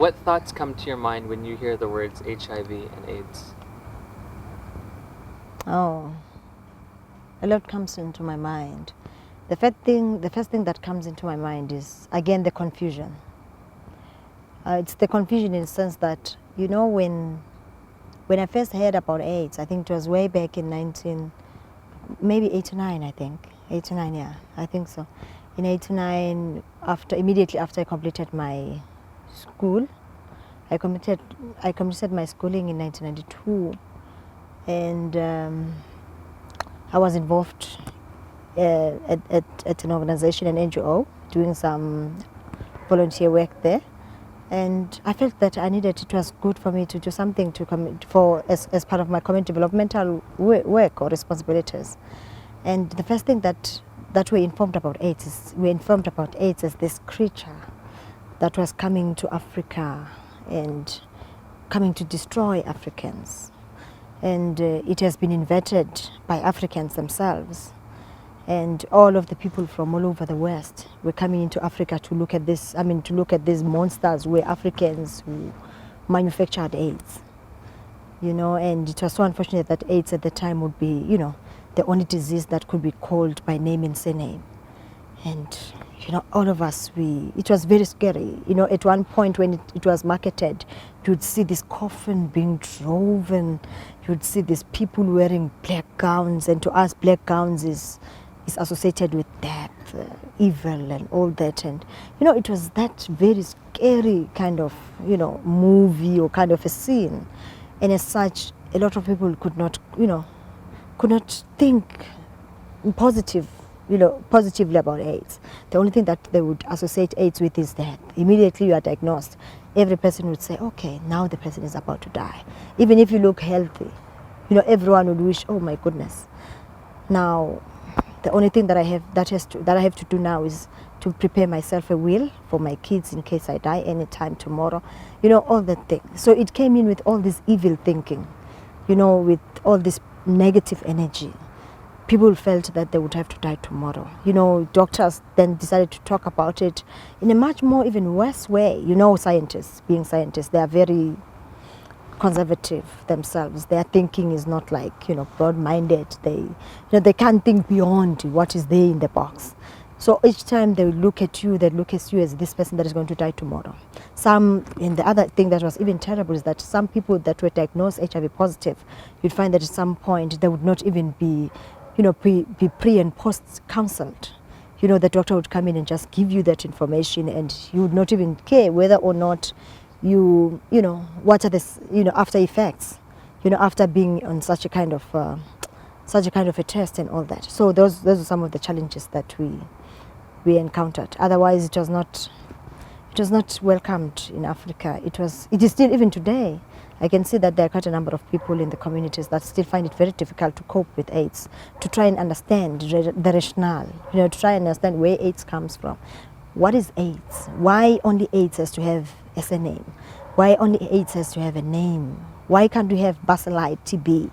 What thoughts come to your mind when you hear the words HIV and AIDS? Oh, a lot comes into my mind. The first thing that comes into my mind is, again, the confusion. It's the confusion in the sense that, when I first heard about AIDS, I think it was way back in maybe 89, I think. 89, yeah, I think so. In 89, immediately after I completed my school, I completed my schooling in 1992, and I was involved at an organization, an NGO, doing some volunteer work there. And I felt that it was good for me to do something as part of my community developmental work or responsibilities. And the first thing that we informed about AIDS as this creature that was coming to Africa and coming to destroy Africans. And it has been invented by Africans themselves. And all of the people from all over the West were coming into Africa to look at these monsters, were Africans who manufactured AIDS. And it was so unfortunate that AIDS at the time would be, the only disease that could be called by name and surname. And, all of us, it was very scary. At one point when it was marketed, you would see this coffin being driven, you would see these people wearing black gowns, and to us, black gowns is associated with death, evil and all that. And, it was that very scary kind of, movie or kind of a scene. And as such, a lot of people could not think positively about AIDS. The only thing that they would associate AIDS with is death. Immediately you are diagnosed, every person would say, okay, now the person is about to die. Even if you look healthy, everyone would wish, oh my goodness. Now, the only thing that I have to do now is to prepare myself a will for my kids in case I die anytime tomorrow. All that thing. So it came in with all this evil thinking, with all this negative energy. People felt that they would have to die tomorrow. Doctors then decided to talk about it in a much more even worse way. Scientists, being scientists, they are very conservative themselves. Their thinking is not like, broad-minded. They can't think beyond what is there in the box. So each time they look at you as this person that is going to die tomorrow. And the other thing that was even terrible is that some people that were diagnosed HIV positive, you'd find that at some point they would not even be, be pre and post counseled. The doctor would come in and just give you that information, and you would not even care whether or not what are the after effects, after being on such a kind of a test and all that. So those are some of the challenges that we encountered. Otherwise, it was not welcomed in Africa. It is still, even today, I can see that there are quite a number of people in the communities that still find it very difficult to cope with AIDS, to try and understand the rationale, to try and understand where AIDS comes from. What is AIDS? Why only AIDS has to have a surname? Why only AIDS has to have a name? Why can't we have Bacilli, TB?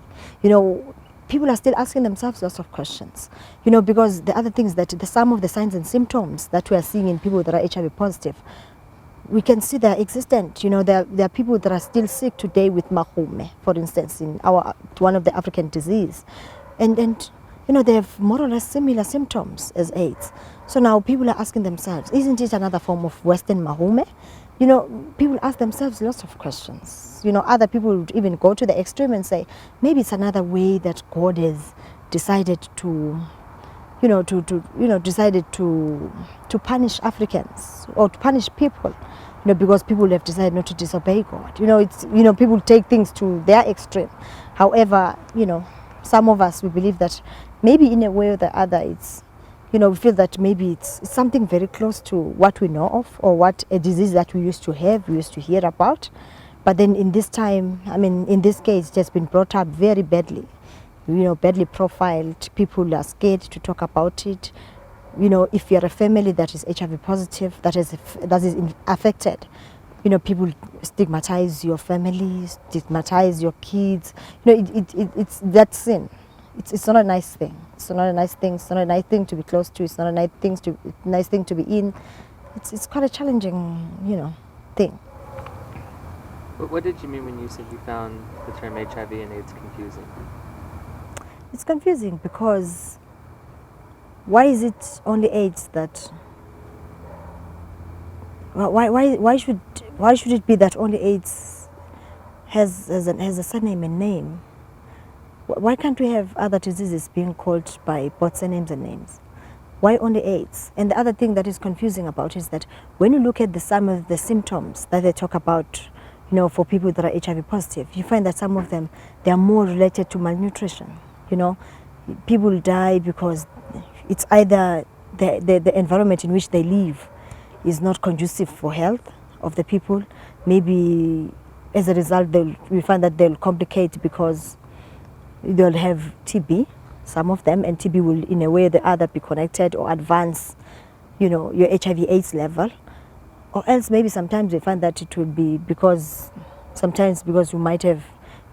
People are still asking themselves lots of questions. Because the other thing is that some of the signs and symptoms that we are seeing in people that are HIV positive, we can see they're existent. There are people that are still sick today with mahume, for instance, in one of the African disease. And they have more or less similar symptoms as AIDS. So now people are asking themselves, isn't it another form of Western mahume? People ask themselves lots of questions. Other people would even go to the extreme and say, maybe it's another way that God has decided to punish Africans or to punish people, because people have decided not to disobey God. People take things to their extreme. However, some of us, we believe that maybe in a way or the other, it's, we feel that maybe it's something very close to what we know of, or what a disease that we used to hear about. But then in this time, in this case, it has been brought up very badly, badly profiled. People are scared to talk about it. If you're a family that is HIV positive, that is affected, people stigmatize your family, stigmatize your kids. It's that sin. It's not a nice thing. It's not a nice thing. It's not a nice thing to be close to. It's not a nice thing to be in. It's quite a challenging, thing. What did you mean when you said you found the term HIV and AIDS confusing? It's confusing because why is it only AIDS that? Why should it be that only AIDS has a surname and name? Why can't we have other diseases being called by both surnames and names? Why only AIDS? And the other thing that is confusing about is that when you look at some of the symptoms that they talk about, for people that are HIV positive, you find that some of them, they are more related to malnutrition. People die because it's either the environment in which they live is not conducive for health of the people. Maybe as a result, we find that they'll complicate because they'll have TB, some of them, and TB will in a way or the other be connected or advance, your HIV/AIDS level. Or else maybe sometimes we find that it will be because you might have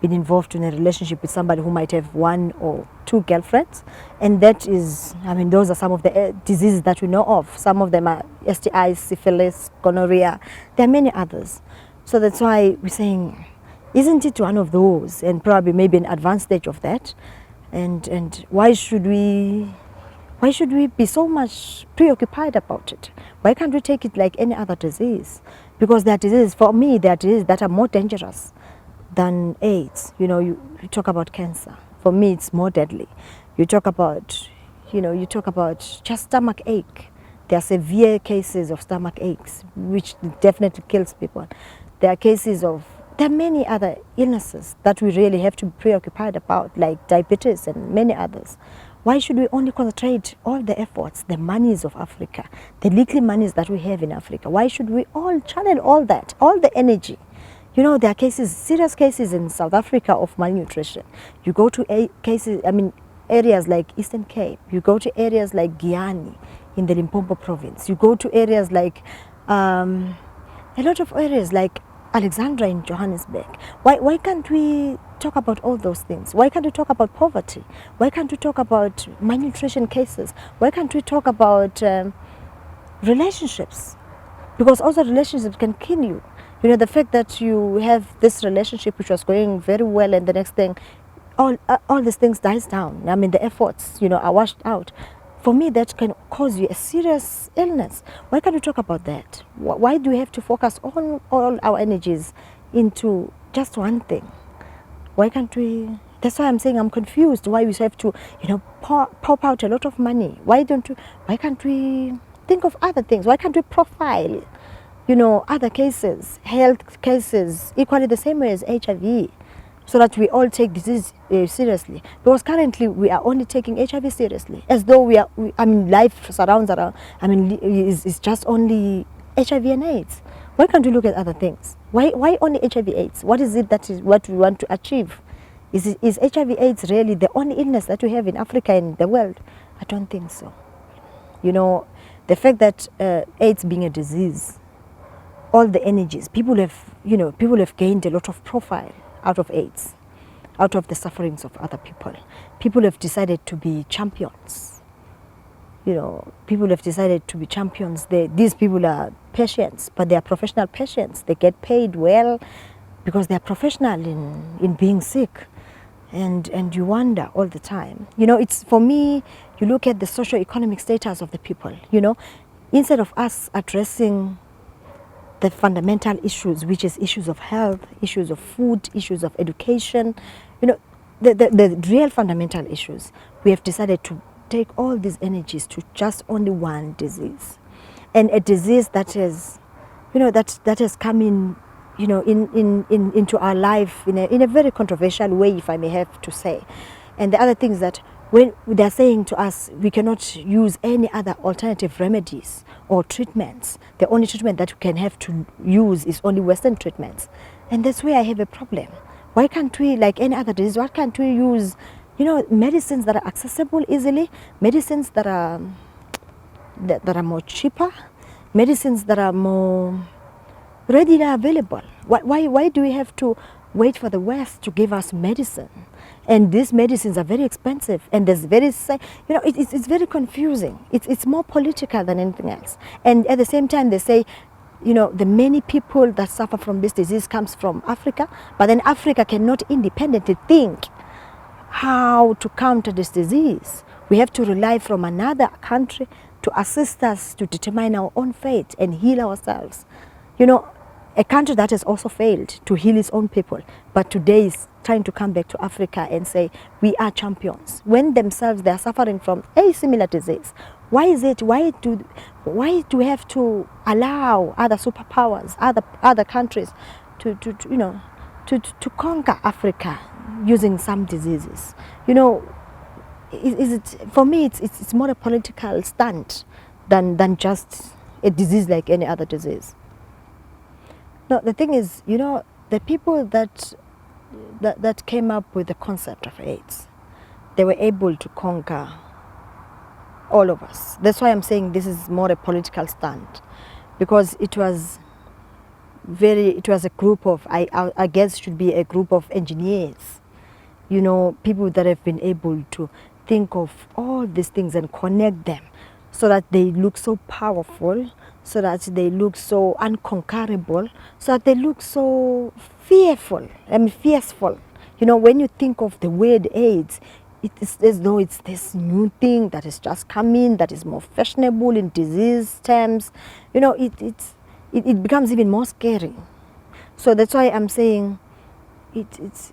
been involved in a relationship with somebody who might have one or two girlfriends, and that is, those are some of the diseases that we know of. Some of them are STIs, syphilis, gonorrhea. There are many others. So that's why we're saying, isn't it one of those, and probably maybe an advanced stage of that? And why should we be so much preoccupied about it? Why can't we take it like any other disease? Because there are diseases, for me, there are diseases that are more dangerous than AIDS. You talk about cancer. For me, it's more deadly. You talk about just stomach ache. There are severe cases of stomach aches, which definitely kills people. There are many other illnesses that we really have to be preoccupied about, like diabetes and many others. Why should we only concentrate all the efforts, the monies of Africa, the little monies that we have in Africa? Why should we all channel all that, all the energy? There are serious cases in South Africa of malnutrition. You go to areas like Eastern Cape. You go to areas like Guyana in the Limpopo province. You go to areas like, a lot of areas like Alexandra in Johannesburg. Why can't we talk about all those things? Why can't we talk about poverty? Why can't we talk about malnutrition cases? Why can't we talk about relationships? Because also relationships can kill you. The fact that you have this relationship which was going very well, and the next thing, all these things dies down. The efforts, are washed out. For me, that can cause you a serious illness. Why can't we talk about that? Why do we have to focus all our energies into just one thing? Why can't we? That's why I'm saying I'm confused. Why we have to, pop out a lot of money? Why can't we think of other things? Why can't we profile, other cases, health cases, equally the same way as HIV? So that we all take disease seriously. Because currently we are only taking HIV seriously, as though life surrounds around. Is just only HIV and AIDS. Why can't we look at other things? Why only HIV/AIDS? What is it that is what we want to achieve? Is HIV/AIDS really the only illness that we have in Africa and the world? I don't think so. The fact that AIDS being a disease, all the energies people have gained a lot of profile out of AIDS, out of the sufferings of other people. People have decided to be champions. People have decided to be champions. These people are patients, but they are professional patients. They get paid well because they are professional in being sick. And you wonder all the time. It's, for me, you look at the socio-economic status of the people, instead of us addressing the fundamental issues, which is issues of health, issues of food, issues of education, the real fundamental issues. We have decided to take all these energies to just only one disease, and a disease that has, that has come in, into our life in a very controversial way, if I may have to say. And the other thing is that when they're saying to us we cannot use any other alternative remedies or treatments, the only treatment that we can have to use is only Western treatments. And that's where I have a problem. Why can't we, like any other disease, why can't we use, medicines that are accessible easily, medicines that are more cheaper, medicines that are more readily available? Why do we have to wait for the West to give us medicine? And these medicines are very expensive, and there's it's very confusing. It's more political than anything else. And at the same time, they say the many people that suffer from this disease comes from Africa, but then Africa cannot independently think how to counter this disease. We have to rely from another country to assist us to determine our own fate and heal ourselves. A country that has also failed to heal its own people, but today is trying to come back to Africa and say, we are champions, when themselves they are suffering from a similar disease. Why do we have to allow other superpowers, other countries to conquer Africa using some diseases? For me, it's more a political stunt than just a disease like any other disease. No, the thing is, the people that came up with the concept of AIDS, they were able to conquer all of us. That's why I'm saying this is more a political stunt, because it was a group of, I guess should be a group of engineers, people that have been able to think of all these things and connect them so that they look so powerful, so that they look so unconquerable, so that they look so fearful, fierceful. When you think of the word AIDS, it's as though it's this new thing that has just come in, that is more fashionable in disease terms. It becomes even more scary. So that's why I'm saying it's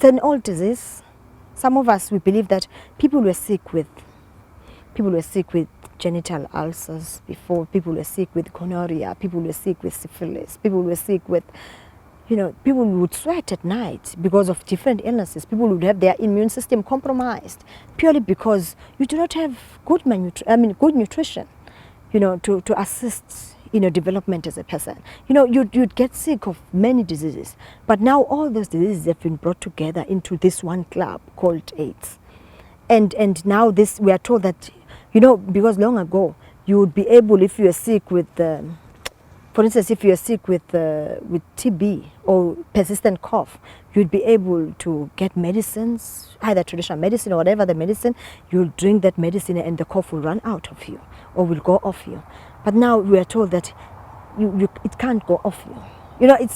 an old disease. Some of us, we believe that people were sick with genital ulcers before, people were sick with gonorrhea, people were sick with syphilis, people were sick with, people would sweat at night because of different illnesses. People would have their immune system compromised purely because you do not have good nutrition, to assist development as a person. You'd get sick of many diseases, but now all those diseases have been brought together into this one club called AIDS. And now we are told that, because long ago you would be able, if you are sick with, for instance, if you are sick with TB or persistent cough, you'd be able to get medicines, either traditional medicine or whatever the medicine. You'll drink that medicine and the cough will run out of you or will go off you. But now we are told that it can't go off you.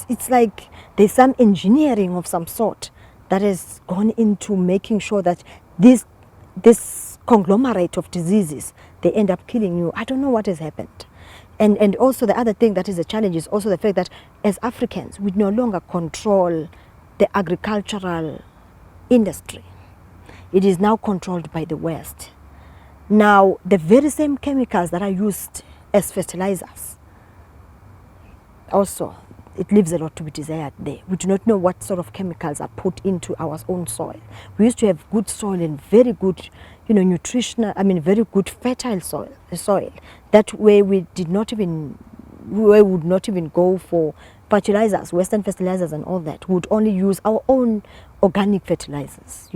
It's like there's some engineering of some sort that has gone into making sure that this conglomerate of diseases, they end up killing you. I don't know what has happened. And also the other thing that is a challenge is also the fact that as Africans, we no longer control the agricultural industry. It is now controlled by the West. Now, the very same chemicals that are used as fertilizers, also, it leaves a lot to be desired there. We do not know what sort of chemicals are put into our own soil. We used to have good soil and very good, very good fertile soil. That way we would not even go for fertilizers, Western fertilizers and all that. We would only use our own organic fertilizers,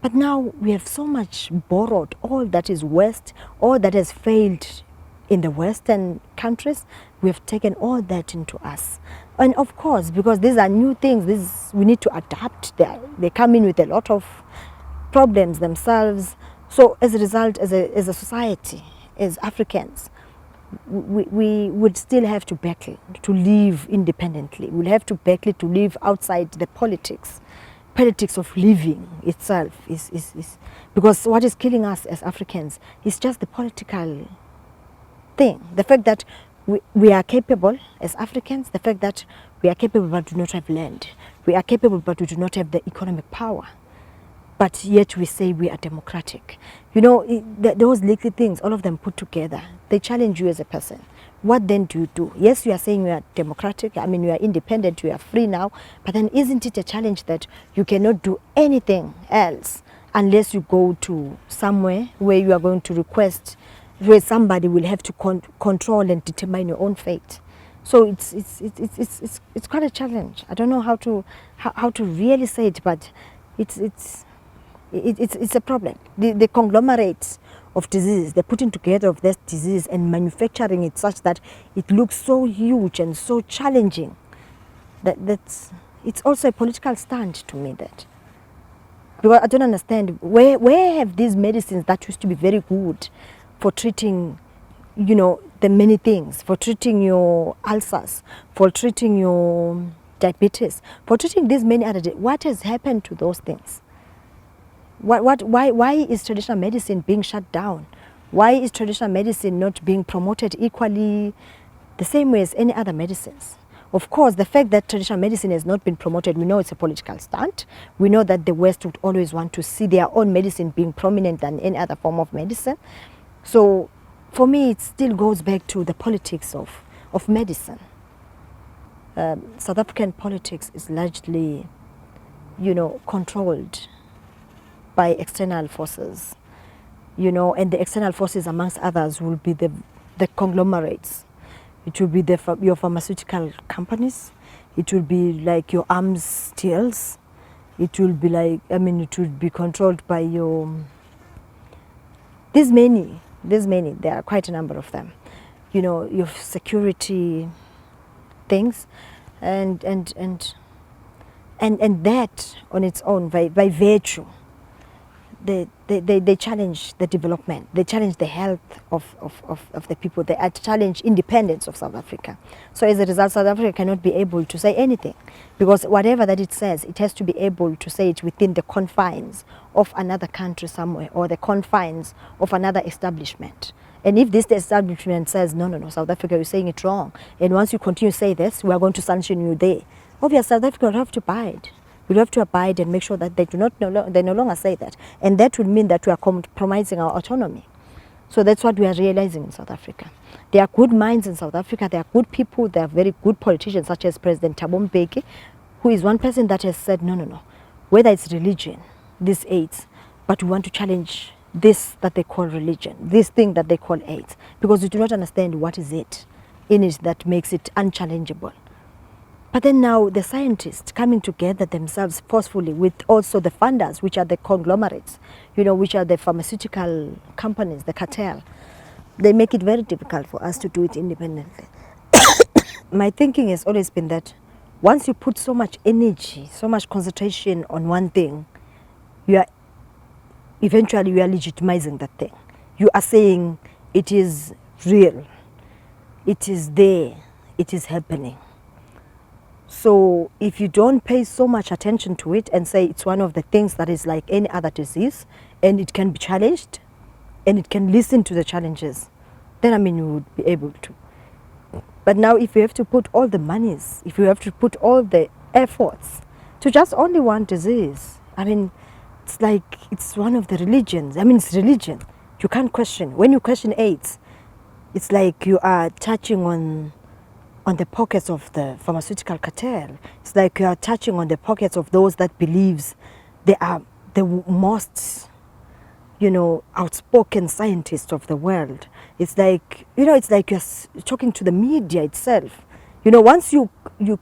But now we have so much borrowed, all that is West, all that has failed in the Western countries, we have taken all that into us. And of course, because these are new things, we need to adapt. They come in with a lot of problems themselves. So as a result, as a society, as Africans, we would still have to battle to live independently. We'll have to battle to live outside the politics of living itself is because what is killing us as Africans is just the political thing. The fact that we are capable as Africans, the fact that we are capable but do not have land. We are capable but we do not have the economic power. But yet we say we are democratic. Those little things, all of them put together, they challenge you as a person. What then do you do? Yes, you are saying you are democratic, you are independent, you are free now, but then isn't it a challenge that you cannot do anything else unless you go to somewhere where you are going to request, where somebody will have to control and determine your own fate. So it's quite a challenge. I don't know how to really say it, but it's a problem. The conglomerates of disease, the putting together of this disease and manufacturing it such that it looks so huge and so challenging. It's also a political stand to me. That because I don't understand where have these medicines that used to be very good for treating you know, the many things, for treating your ulcers, for treating your diabetes, for treating these many other, what has happened to those things? Why is traditional medicine being shut down? Why is traditional medicine not being promoted equally the same way as any other medicines? Of course, the fact that traditional medicine has not been promoted, we know it's a political stunt. We know that the West would always want to see their own medicine being prominent than any other form of medicine. So for me, it still goes back to the politics of medicine. South African politics is largely, you know, controlled by external forces, you know, and the external forces, amongst others, will be the conglomerates. It will be your pharmaceutical companies. It will be like your arms deals. It will be like, I mean, it will be controlled by your, there's many, there are quite a number of them. You know, your security things, and that on its own, by virtue, they challenge the development, they challenge the health of the people, they challenge independence of South Africa. So as a result, South Africa cannot be able to say anything, because whatever that it says, it has to be able to say it within the confines of another country somewhere, or the confines of another establishment. And if this establishment says, no, South Africa, you're saying it wrong, and once you continue to say this, we are going to sanction you there, obviously South Africa will have to abide. We'll have to abide and make sure that they no longer say that. And that would mean that we are compromising our autonomy. So that's what we are realizing in South Africa. There are good minds in South Africa, there are good people, there are very good politicians, such as President Thabo Mbeki, who is one person that has said, no, whether it's religion, this AIDS, but we want to challenge this that they call religion, this thing that they call AIDS, because we do not understand what is it in it that makes it unchallengeable. But then now the scientists coming together themselves forcefully with also the funders, which are the conglomerates, you know, which are the pharmaceutical companies, the cartel, they make it very difficult for us to do it independently. My thinking has always been that once you put so much energy, so much concentration on one thing, eventually you are legitimizing that thing. You are saying it is real, it is there, it is happening. So if you don't pay so much attention to it and say it's one of the things that is like any other disease, and it can be challenged, and it can listen to the challenges, then I mean you would be able to. But now if you have to put all the monies, if you have to put all the efforts to just only one disease, I mean, it's like it's one of the religions. I mean, it's religion. You can't question. When you question AIDS, it's like you are touching on the pockets of the pharmaceutical cartel. It's like you are touching on the pockets of those that believes they are the most, you know, outspoken scientists of the world. It's like, you know, it's like you're talking to the media itself. You know, once you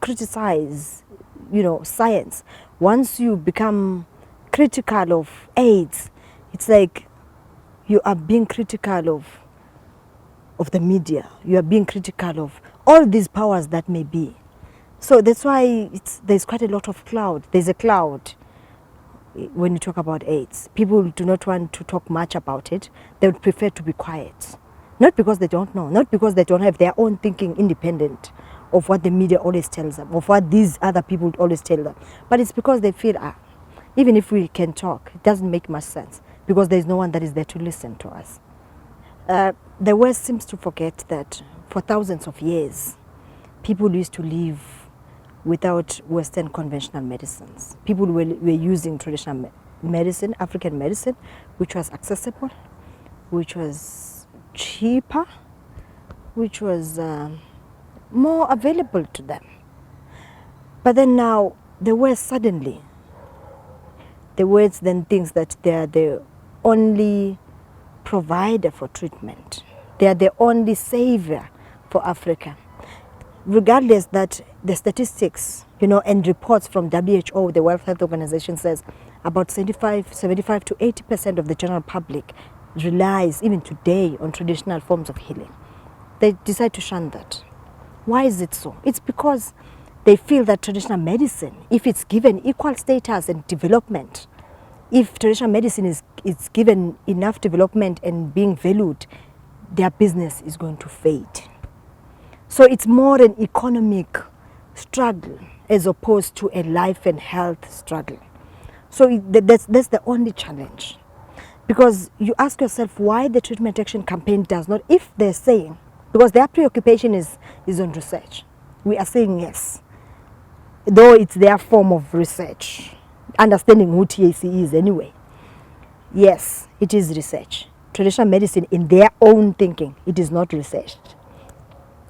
criticize, you know, science, once you become critical of AIDS, it's like you are being critical of the media. You are being critical of all these powers that may be. So that's why there's quite a lot of cloud. There's a cloud when you talk about AIDS. People do not want to talk much about it. They would prefer to be quiet. Not because they don't know, not because they don't have their own thinking independent of what the media always tells them, of what these other people always tell them. But it's because they feel, even if we can talk, it doesn't make much sense, because there's no one that is there to listen to us. The West seems to forget that for thousands of years, people used to live without Western conventional medicines. People were using traditional medicine, African medicine, which was accessible, which was cheaper, which was more available to them. But then now, the West suddenly, the West then thinks that they are the only provider for treatment. They are the only savior for Africa. Regardless that the statistics, you know, and reports from WHO, the World Health Organization, says about 75 to 80% of the general public relies, even today, on traditional forms of healing. They decide to shun that. Why is it so? It's because they feel that traditional medicine, if it's given equal status and development, if traditional medicine is given enough development and being valued, their business is going to fade. So it's more an economic struggle as opposed to a life and health struggle. So that's the only challenge. Because you ask yourself why the treatment action campaign does not, if they're saying, because their preoccupation is on research. We are saying yes, though it's their form of research, understanding who TAC is anyway. Yes, it is research. Traditional medicine, in their own thinking, it is not researched.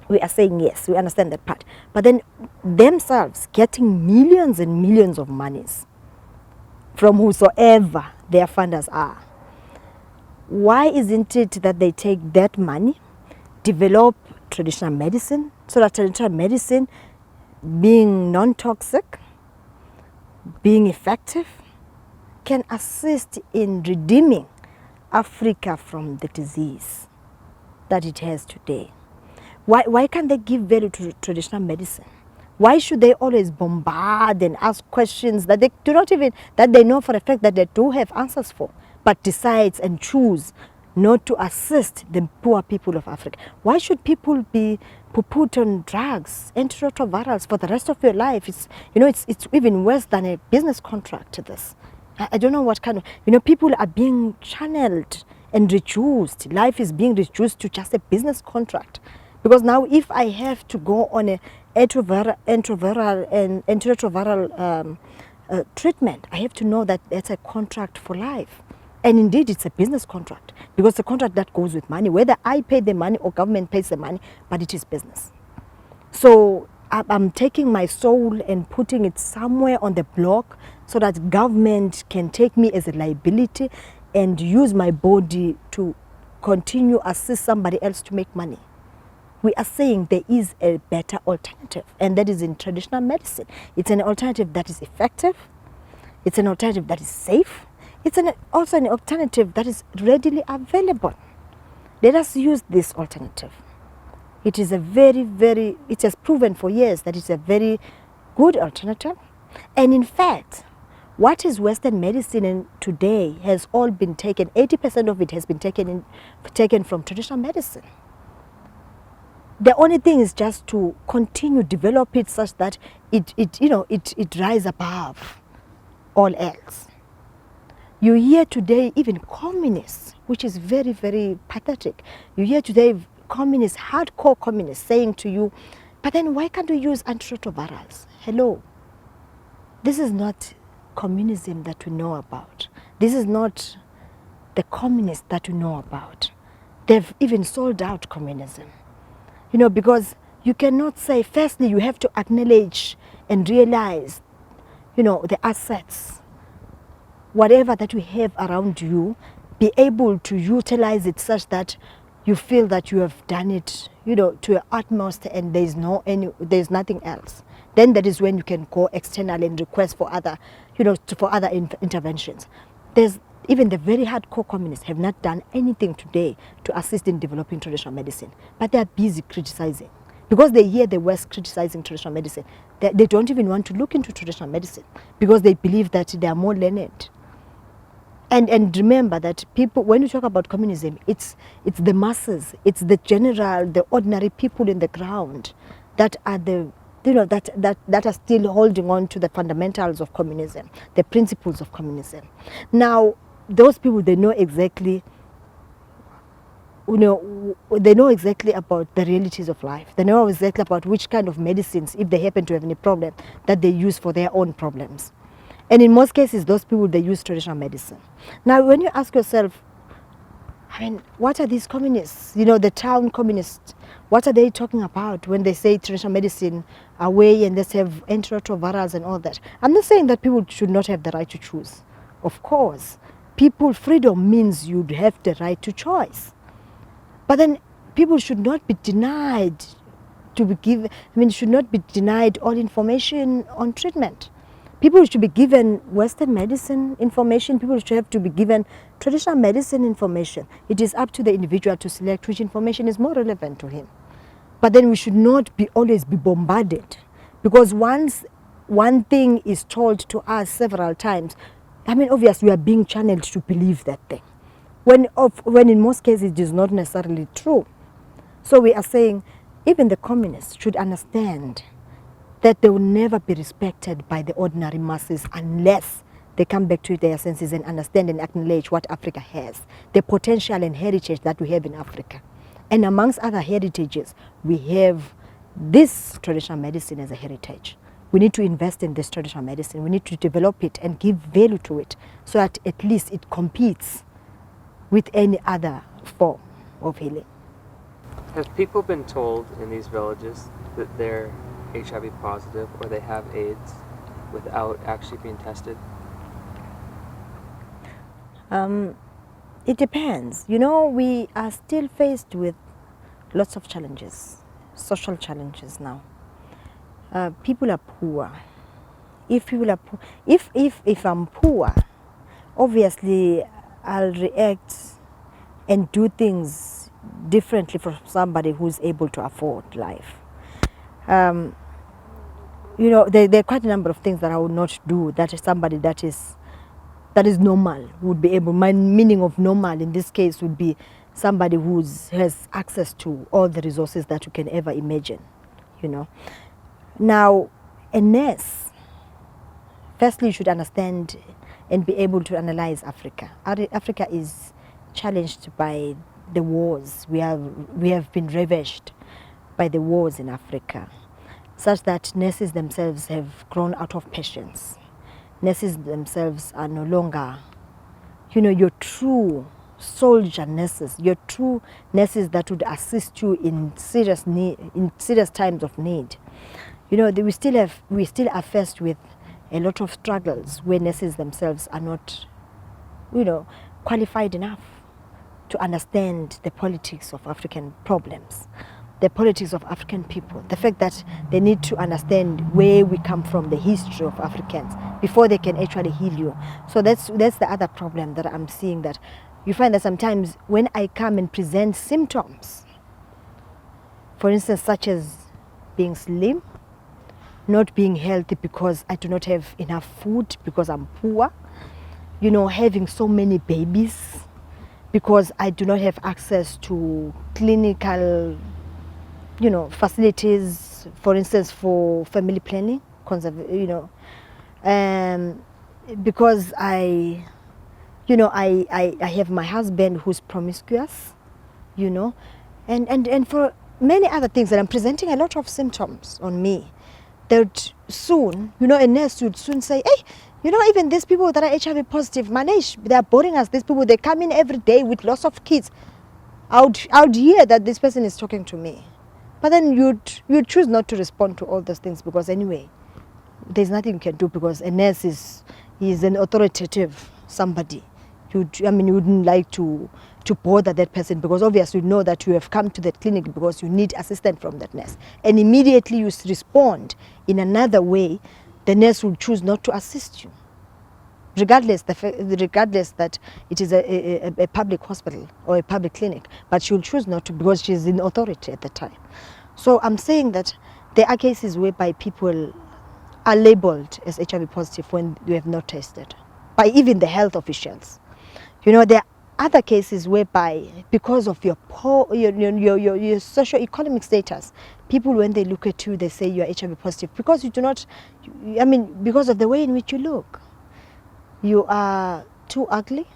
We are saying yes, we understand that part. But then themselves getting millions and millions of monies from whosoever their funders are. Why isn't it that they take that money, develop traditional medicine, so that traditional medicine, being non-toxic, being effective, can assist in redeeming Africa from the disease that it has today? Why can't they give value to traditional medicine? Why should they always bombard and ask questions that they do not even, that they know for a fact that they do have answers for, but decides and choose not to assist the poor people of Africa? Why should people be put on drugs, antiretrovirals for the rest of your life? It's, you know, it's even worse than a business contract to this. I don't know what kind of, you know, people are being channeled and reduced. Life is being reduced to just a business contract. Because now if I have to go on a antiretroviral and antiretroviral treatment, I have to know that that's a contract for life. And indeed, it's a business contract, because the contract that goes with money, whether I pay the money or government pays the money, but it is business. So I'm taking my soul and putting it somewhere on the block so that government can take me as a liability and use my body to continue assist somebody else to make money. We are saying there is a better alternative, and that is in traditional medicine. It's an alternative that is effective. It's an alternative that is safe. It's also an alternative that is readily available. Let us use this alternative. It is a it has proven for years that it's a very good alternative. And in fact, what is Western medicine today has all been taken, 80% of it has been taken from traditional medicine. The only thing is just to continue develop it such that it rise above all else. You hear today even communists, which is very, very pathetic. You hear today communists, hardcore communists, saying to you, but then why can't we use antiretrovirals? Hello. This is not communism that we know about. This is not the communists that we know about. They've even sold out communism. You know, because you cannot say, firstly, you have to acknowledge and realize, you know, the assets, whatever that we have around you, be able to utilize it such that you feel that you have done it, you know, to your utmost, and there's nothing else. Then that is when you can go external and request for other, you know, for other interventions. There's even the very hardcore communists have not done anything today to assist in developing traditional medicine, but they are busy criticizing. Because they hear the West criticizing traditional medicine, they don't even want to look into traditional medicine because they believe that they are more learned. And remember that people, when you talk about communism, it's the masses, it's the general, the ordinary people in the ground that are the, you know, that are still holding on to the fundamentals of communism, the principles of communism. Now, those people, they know exactly, you know, they know exactly about the realities of life. They know exactly about which kind of medicines, if they happen to have any problem, that they use for their own problems. And in most cases, those people, they use traditional medicine. Now, when you ask yourself, I mean, what are these communists, you know, the town communists, what are they talking about when they say traditional medicine away and let's have antiretrovirals and all that? I'm not saying that people should not have the right to choose. Of course, freedom means you'd have the right to choice. But then people should not be denied should not be denied all information on treatment. People should be given Western medicine information. People should have to be given traditional medicine information. It is up to the individual to select which information is more relevant to him. But then we should not always be bombarded, because once one thing is told to us several times, I mean, obviously we are being channeled to believe that thing. when in most cases it is not necessarily true. So we are saying even the communists should understand that they will never be respected by the ordinary masses unless they come back to their senses and understand and acknowledge what Africa has, the potential and heritage that we have in Africa. And amongst other heritages, we have this traditional medicine as a heritage. We need to invest in this traditional medicine. We need to develop it and give value to it so that at least it competes with any other form of healing. Have people been told in these villages that they're HIV positive or they have AIDS without actually being tested? It depends. You know, we are still faced with lots of challenges, social challenges now. People are poor. If people are poor, if I'm poor, obviously I'll react and do things differently from somebody who's able to afford life. You know, there are quite a number of things that I would not do that is somebody that is normal would be able. My meaning of normal in this case would be somebody who has access to all the resources that you can ever imagine, you know. Now, a nurse, firstly, you should understand and be able to analyze Africa. Africa is challenged by the wars. We have been ravished by the wars in Africa, such that nurses themselves have grown out of patience. Nurses themselves are no longer, you know, your true soldier nurses, your true nurses that would assist you in serious need, in serious times of need. You know, we still are faced with a lot of struggles where nurses themselves are not, you know, qualified enough to understand the politics of African problems, the politics of African people, the fact that they need to understand where we come from, the history of Africans, before they can actually heal you. So that's the other problem that I'm seeing, that you find that sometimes when I come and present symptoms, for instance, such as being slim, not being healthy because I do not have enough food because I'm poor, you know, having so many babies because I do not have access to clinical, you know, facilities, for instance, for family planning, you know, because I have my husband who's promiscuous, you know, and for many other things that I'm presenting a lot of symptoms on me. That soon, you know, a nurse would soon say, hey, you know, even these people that are HIV positive, Manish, they're boring us. These people, they come in every day with lots of kids. I would hear that this person is talking to me. But then you'd choose not to respond to all those things because anyway, there's nothing you can do because a nurse is an authoritative somebody. You wouldn't like to bother that person because obviously you know that you have come to that clinic because you need assistance from that nurse. And immediately you respond in another way, the nurse will choose not to assist you. Regardless that it is a public hospital or a public clinic, but she'll choose not to because she's in authority at the time. So I'm saying that there are cases whereby people are labeled as HIV positive when you have not tested, by even the health officials. You know, there are other cases whereby because of your socio-economic status, people, when they look at you, they say you are HIV positive because you do not, because of the way in which you look. You are too ugly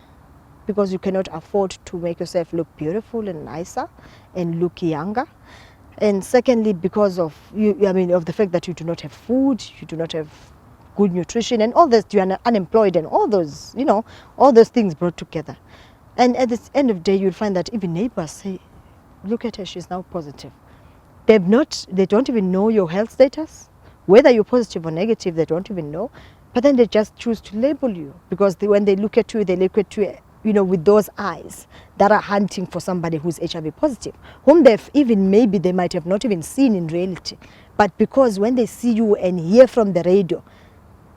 because you cannot afford to make yourself look beautiful and nicer and look younger. And secondly, because of of the fact that you do not have food, you do not have good nutrition, and all this, you are unemployed, and all those, you know, all those things brought together. And at the end of the day, you'll find that even neighbors say, look at her, she's now positive. They don't even know your health status, whether you're positive or negative, they don't even know. But then they just choose to label you because when they look at you, you know, with those eyes that are hunting for somebody who's HIV positive, whom they might have not even seen in reality. But because when they see you and hear from the radio,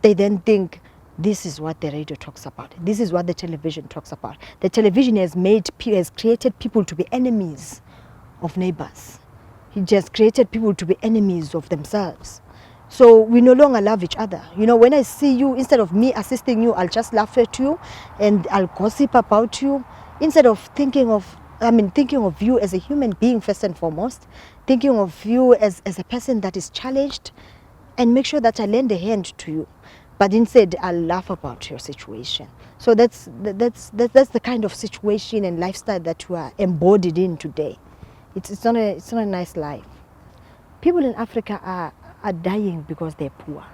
they then think, this is what the radio talks about. This is what the television talks about. The television has created people to be enemies of neighbors. It just created people to be enemies of themselves. So we no longer love each other. You know, when I see you, instead of me assisting you, I'll just laugh at you and I'll gossip about you. instead of thinking of you as a human being first and foremost, thinking of you as a person that is challenged, and make sure that I lend a hand to you. But instead, I'll laugh about your situation. So that's the kind of situation and lifestyle that we are embodied in today. It's not a nice life. People in Africa are dying because they're poor.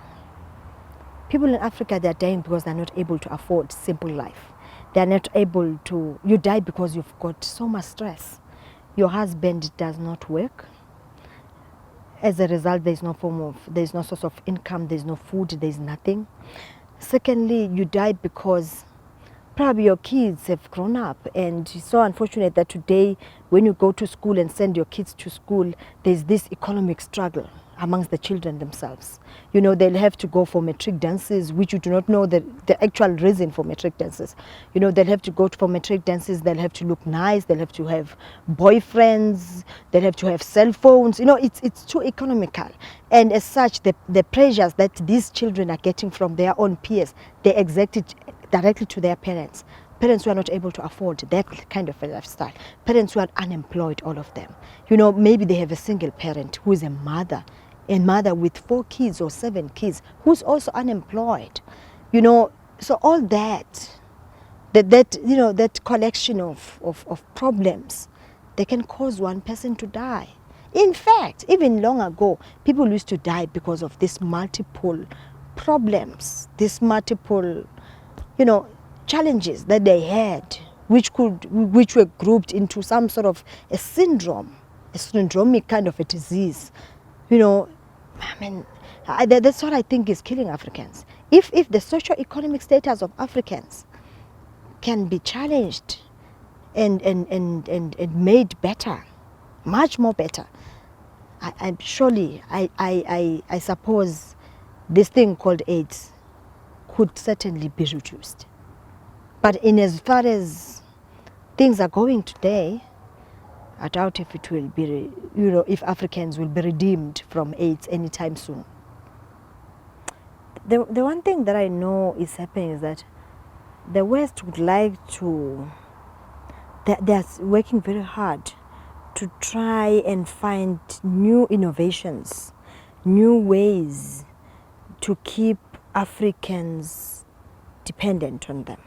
People in Africa, they're dying because they're not able to afford simple life. They're not able to, you die because you've got so much stress. Your husband does not work. As a result, there's no source of income, there's no food, there's nothing. Secondly, you die because probably your kids have grown up, and it's so unfortunate that today when you go to school and send your kids to school, there's this economic struggle amongst the children themselves. You know, they'll have to go for matric dances, which you do not know the actual reason for matric dances. You know, they'll have to go for matric dances, they'll have to look nice, they'll have to have boyfriends, they'll have to have cell phones. You know, it's too economical. And as such, the pressures that these children are getting from their own peers, they exert it directly to their parents. Parents who are not able to afford that kind of a lifestyle. Parents who are unemployed, all of them. You know, maybe they have a single parent who is a mother with 4 kids or 7 kids, who's also unemployed. You know, so all that collection of problems, they can cause one person to die. In fact, even long ago, people used to die because of these multiple problems, these multiple, challenges that they had, which were grouped into some sort of a syndrome, a syndromic kind of a disease. That's what I think is killing Africans. If the socio-economic status of Africans can be challenged and made better, much more better, I suppose this thing called AIDS could certainly be reduced. But in as far as things are going today, I doubt if it will be, if Africans will be redeemed from AIDS anytime soon. The one thing that I know is happening is that the West would like to, they're working very hard to try and find new innovations, new ways to keep Africans dependent on them.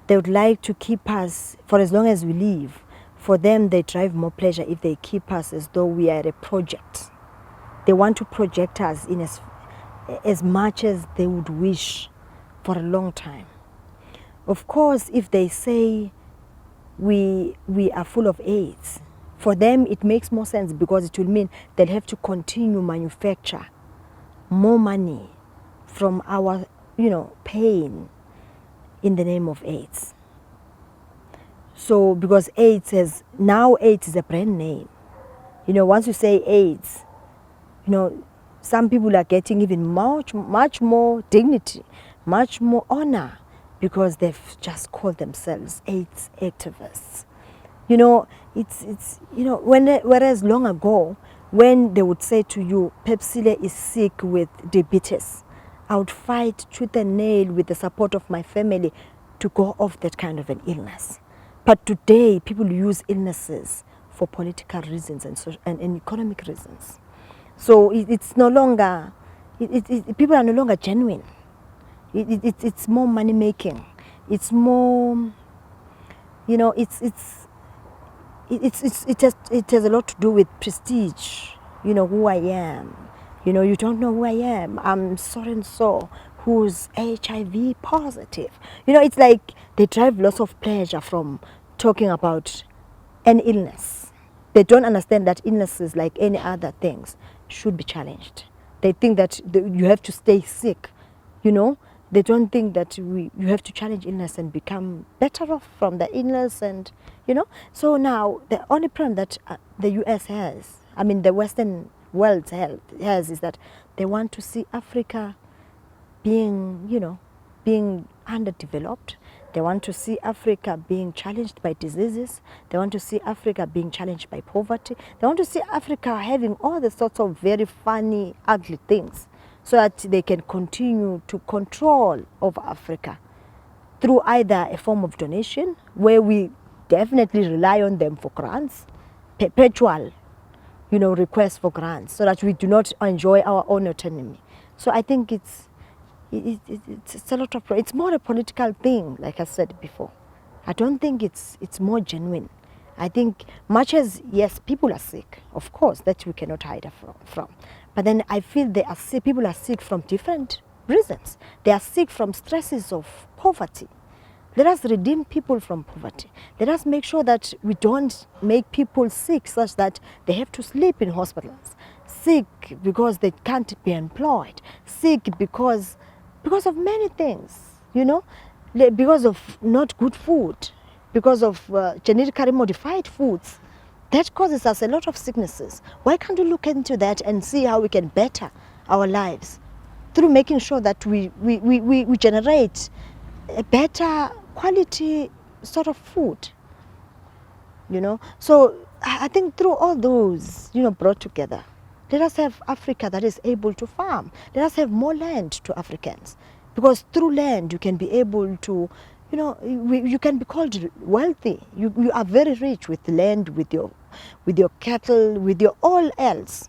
They would like to keep us for as long as we live. For them, they drive more pleasure if they keep us as though we are a project. They want to project us in as much as they would wish for a long time. Of course, if they say we are full of AIDS, for them it makes more sense, because it will mean they'll have to continue manufacture more money from our, pain in the name of AIDS. So, because AIDS is a brand name. Once you say AIDS, some people are getting even much more dignity, much more honor, because they've just called themselves AIDS activists. Whereas long ago, when they would say to you, Pephsile is sick with diabetes, I would fight tooth and nail with the support of my family to go off that kind of an illness. But today, people use illnesses for political reasons and economic reasons. So it's no longer, people are no longer genuine. It's more money making. It's more, it has a lot to do with prestige. Who I am. You don't know who I am. I'm so and so who's HIV positive. It's like they derive lots of pleasure from talking about an illness. They don't understand that illnesses, like any other things, should be challenged. They think that you have to stay sick. They don't think that you have to challenge illness and become better off from the illness, and So now the only problem that the US has, the Western world has, is that they want to see Africa being underdeveloped. They want to see Africa being challenged by diseases. They want to see Africa being challenged by poverty. They want to see Africa having all the sorts of very funny, ugly things, so that they can continue to control over Africa. through either a form of donation, where we definitely rely on them for grants, perpetual, requests for grants, so that we do not enjoy our own autonomy. So I think it's a lot of, it's more a political thing, like I said before. I don't think it's more genuine. I think much as, yes, people are sick, of course, that we cannot hide from. But then I feel people are sick from different reasons. They are sick from stresses of poverty. Let us redeem people from poverty. Let us make sure that we don't make people sick such that they have to sleep in hospitals. Sick because they can't be employed. Sick because of many things, because of not good food, because of genetically modified foods. That causes us a lot of sicknesses. Why can't we look into that and see how we can better our lives through making sure that we generate a better quality sort of food, So I think through all those, brought together, let us have Africa that is able to farm. Let us have more land to Africans. Because through land, you can be able to, you can be called wealthy. You are very rich with land, with your cattle, with your all else,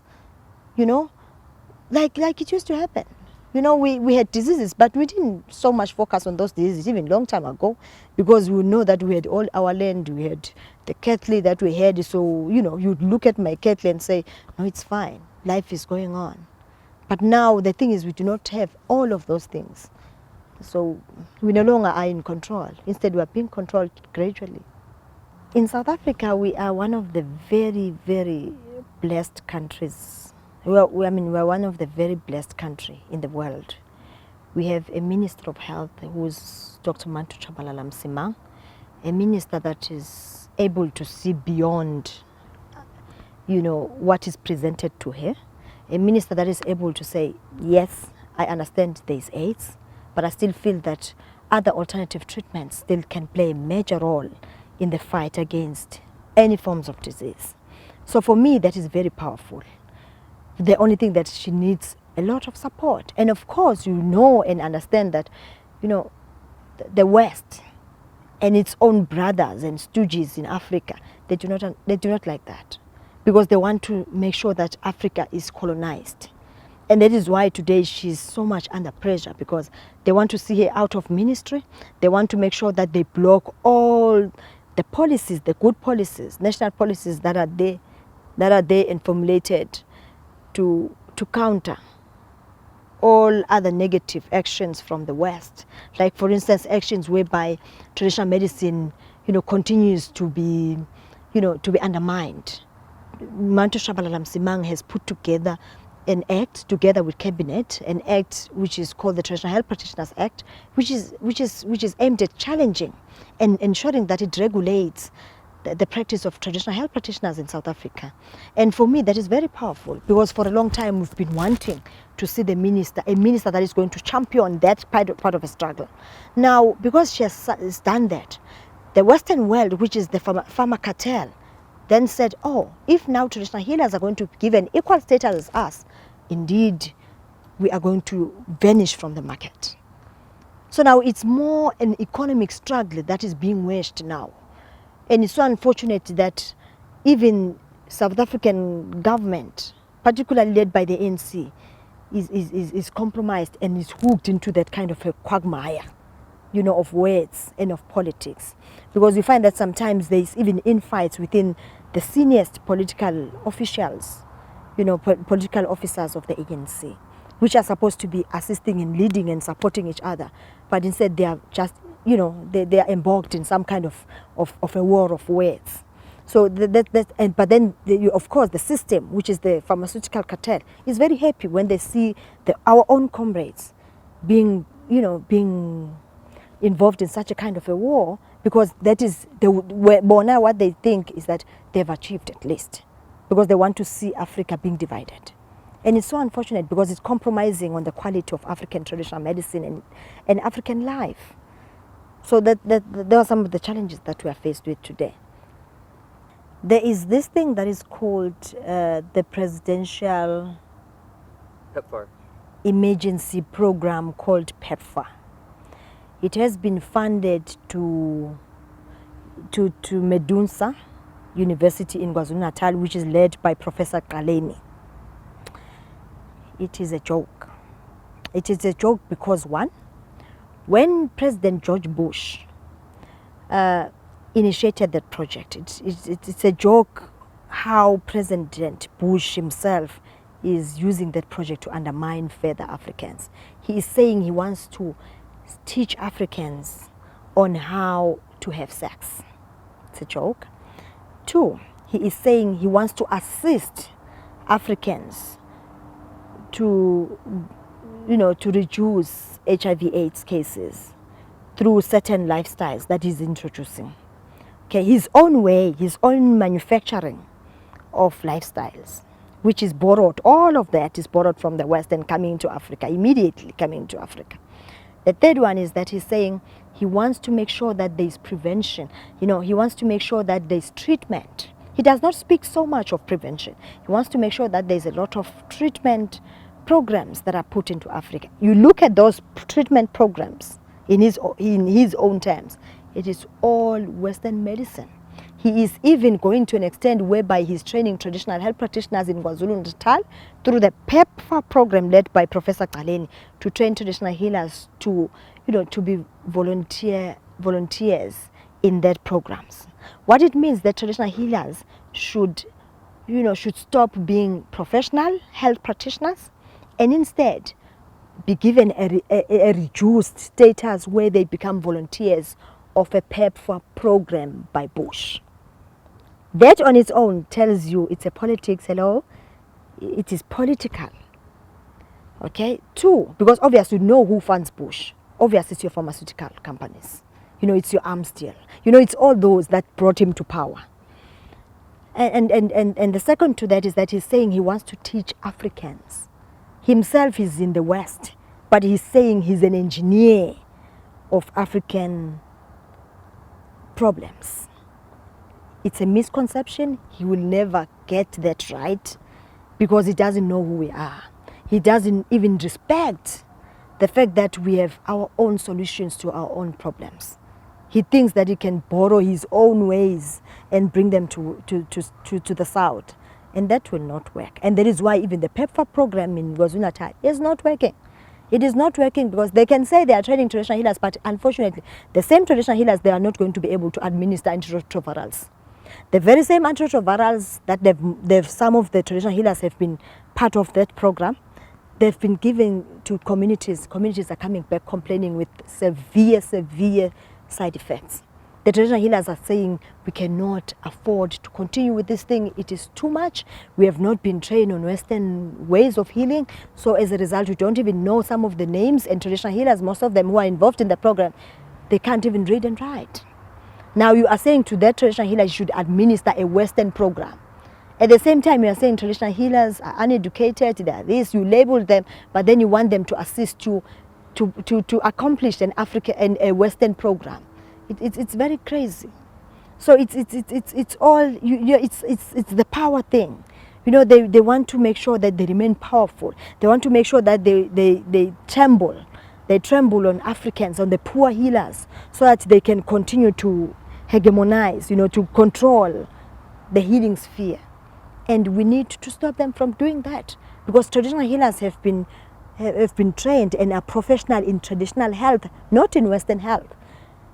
like it used to happen. We had diseases, but we didn't so much focus on those diseases even long time ago, because we know that we had all our land, we had the cattle that we had. So, you'd look at my cattle and say, no, it's fine, life is going on. But now the thing is, we do not have all of those things. So we no longer are in control. Instead, we are being controlled gradually. In South Africa, we are one of the very, very blessed countries. We're one of the very blessed country in the world. We have a Minister of Health who's Dr. Manto Tshabalala Msimang, a minister that is able to see beyond, what is presented to her. A minister that is able to say, yes, I understand there is AIDS, but I still feel that other alternative treatments still can play a major role in the fight against any forms of disease. So for me, that is very powerful. The only thing that she needs a lot of support. And of course, and understand that, the West and its own brothers and stooges in Africa, they do not like that, because they want to make sure that Africa is colonized. And that is why today she's so much under pressure, because they want to see her out of ministry. They want to make sure that they block all the policies, the good policies, national policies that are there and formulated to counter all other negative actions from the West. Like, for instance, actions whereby traditional medicine, continues to be undermined. Manto Tshabalala Msimang has put together an act, together with cabinet, an act which is called the Traditional Health Practitioners Act, which is aimed at challenging and ensuring that it regulates the practice of traditional health practitioners in South Africa. And for me, that is very powerful, because for a long time we've been wanting to see a minister that is going to champion that part of a struggle. Now, because she has done that, the Western world, which is the pharma cartel, then said, oh, if now traditional healers are going to give an equal status as us, indeed, we are going to vanish from the market. So now it's more an economic struggle that is being waged now. And it's so unfortunate that even South African government, particularly led by the ANC, is compromised and is hooked into that kind of a quagmire, of words and of politics. Because we find that sometimes there's even infights within the seniorest political officials, political officers of the ANC, which are supposed to be assisting and leading and supporting each other. But instead they are just, they are embarked in some kind of a war of words. So but then of course the system, which is the pharmaceutical cartel, is very happy when they see our own comrades being involved in such a kind of a war, because that is what they think is that they've achieved at least, because they want to see Africa being divided. And it's so unfortunate, because it's compromising on the quality of African traditional medicine and African life. So there are some of the challenges that we are faced with today. There is this thing that is called the Presidential PEPFAR. Emergency Program, called PEPFAR. It has been funded to Medunsa University in KwaZulu-Natal, which is led by Professor Qaleni. It is a joke. It is a joke because, one, when President George Bush initiated that project, it's a joke how President Bush himself is using that project to undermine further Africans. He is saying he wants to teach Africans on how to have sex. It's a joke. Two, he is saying he wants to assist Africans to, to reduce HIV/AIDS cases through certain lifestyles that he's introducing. Okay, his own way, his own manufacturing of lifestyles, which is borrowed, all of that is borrowed from the West and coming to Africa, immediately coming to Africa. The third one is that he's saying he wants to make sure that there's prevention. He wants to make sure that there's treatment. He does not speak so much of prevention. He wants to make sure that there's a lot of treatment programs that are put into Africa. You look at those treatment programs in his own terms, it is all Western medicine. He is even going to an extent whereby he's training traditional health practitioners in KwaZulu-Natal through the Pephsile program led by Professor Qaleni to train traditional healers to be volunteers in their programs. What it means that traditional healers should stop being professional health practitioners and instead be given a reduced status where they become volunteers of a Pephsile program by Bush. That on its own tells you it's a politics. Hello, it is political. Okay. Two, because obviously you know who funds Bush. Obviously it's your pharmaceutical companies. It's your arms deal. It's all those that brought him to power. And the second to that is that he's saying he wants to teach Africans. Himself is in the West, but he's saying he's an engineer of African problems. It's a misconception. He will never get that right because he doesn't know who we are. He doesn't even respect the fact that we have our own solutions to our own problems. He thinks that he can borrow his own ways and bring them to the South. And that will not work. And that is why even the Pephsile program in KwaZulu-Natal is not working. It is not working because they can say they are training traditional healers, but unfortunately, the same traditional healers, they are not going to be able to administer antiretrovirals. The very same antiretrovirals that some of the traditional healers have been part of that program, they've been given to communities. Communities are coming back complaining with severe side effects. The traditional healers are saying we cannot afford to continue with this thing. It is too much. We have not been trained on Western ways of healing. So as a result, we don't even know some of the names, and traditional healers, most of them who are involved in the program, they can't even read and write. Now you are saying to that traditional healer you should administer a Western program. At the same time, you are saying traditional healers are uneducated, they are this, you label them, but then you want them to assist you to accomplish an a Western program. It's very crazy. So it's all it's the power thing. They want to make sure that they remain powerful. They want to make sure that they tremble. They tremble on Africans, on the poor healers, so that they can continue to hegemonize, to control the healing sphere. And we need to stop them from doing that, because traditional healers have been trained and are professional in traditional health, not in Western health.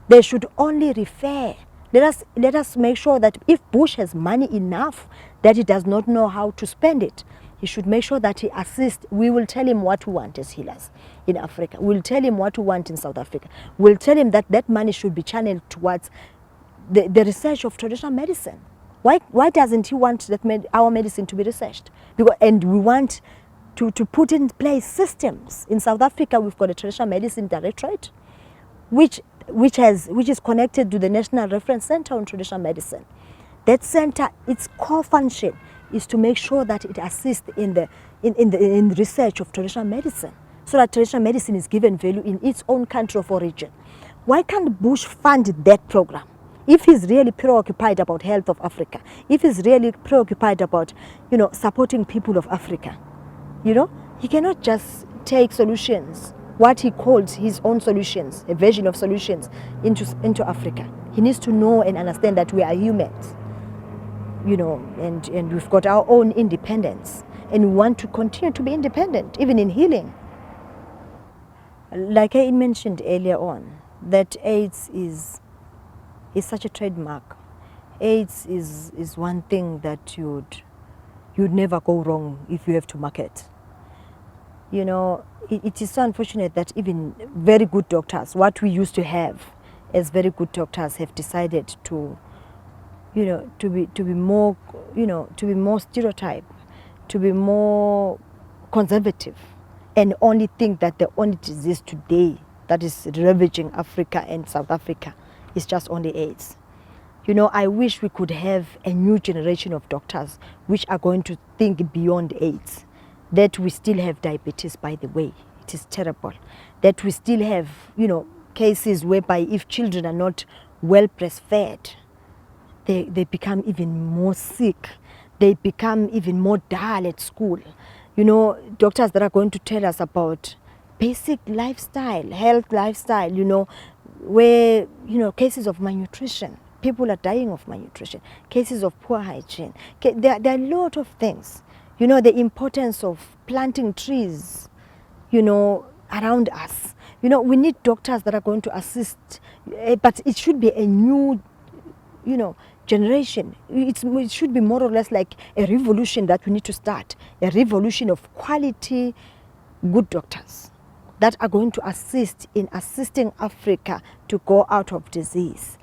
They should only refer. Let us make sure that if Bush has money enough that he does not know how to spend it, he should make sure that he assists. We will tell him what we want as healers in Africa. We'll tell him what we want in South Africa. We'll tell him that money should be channeled towards the research of traditional medicine. Why doesn't he want our medicine to be researched? And we want to put in place systems. In South Africa, we've got a traditional medicine directorate, which is connected to the National Reference Center on Traditional Medicine. That center, its core function is to make sure that it assists in the research of traditional medicine, so that traditional medicine is given value in its own country of origin. Why can't Bush fund that program? If he's really preoccupied about health of Africa, if he's really preoccupied about, supporting people of Africa, he cannot just take solutions what he calls his own solutions, a version of solutions into Africa. He needs to know and understand that we are humans, and we've got our own independence, and we want to continue to be independent, even in healing. Like I mentioned earlier on, that AIDS is such a trademark. AIDS is one thing that you'd never go wrong if you have to market. It is so unfortunate that even very good doctors, what we used to have as very good doctors, have decided to be more stereotyped, to be more conservative, and only think that the only disease today that is ravaging Africa and South Africa is just only AIDS. I wish we could have a new generation of doctors which are going to think beyond AIDS. That we still have diabetes, by the way. It is terrible. That we still have, cases whereby if children are not well breastfed, they become even more sick. They become even more dull at school. Doctors that are going to tell us about basic lifestyle, health lifestyle, where, cases of malnutrition. People are dying of malnutrition, cases of poor hygiene. There are a lot of things. The importance of planting trees, around us. We need doctors that are going to assist, but it should be a new, generation. It should be more or less like a revolution that we need to start, a revolution of quality, good doctors that are going to assist in assisting Africa to go out of disease.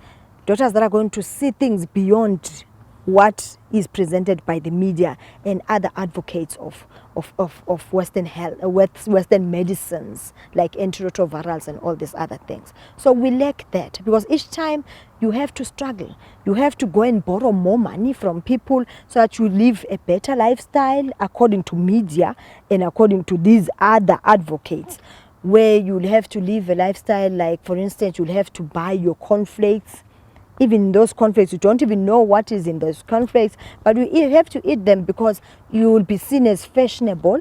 Doctors that are going to see things beyond what is presented by the media and other advocates of Western health, Western medicines like antiretrovirals and all these other things. So we lack that, because each time you have to struggle. You have to go and borrow more money from people so that you live a better lifestyle according to media and according to these other advocates, where you'll have to live a lifestyle like, for instance, you'll have to buy your cornflakes. Even those cornflakes, you don't even know what is in those cornflakes, but you have to eat them because you will be seen as fashionable.